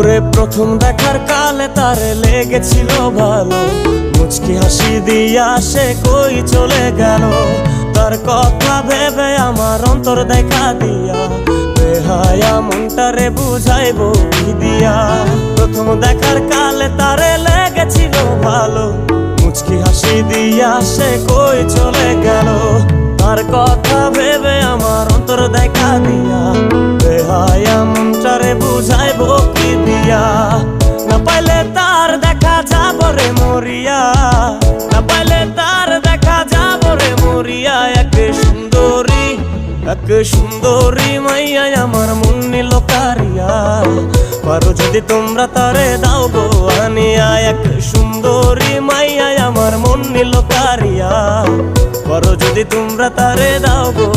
ওরে প্রথম দেখার কালে তারে লেগেছিল ভালো, মুচকি হাসি দিয়া সে কই চলে গেল। তার কথা ভেবে আমার অন্তর দেখা দিয়া, বেহায়া মনটারে বুঝাইবো কি দিয়া। প্রথম দেখার কালে তারে লেগেছিল ভালো, মুচকি হাসি দিয়া সে কই চলে গেল। তার কথা ভেবে আমার অন্তর দেখা দিয়া, বেহায়া মনটারে বুঝাইবো কি দিয়া। না পাইলে তার দেখা যাব রে মরিয়া, না পাইলে তার দেখা যাব রে মরিয়া। এক সুন্দরী মাইয়া আমার মন নিল কারিয়া, পারো যদি তোমরা তারে দাও গো আনিয়া। এক সুন্দরী মাইয়া আমার মন নিল কারিয়া, পারো যদি তোমরা তারে দাও গো।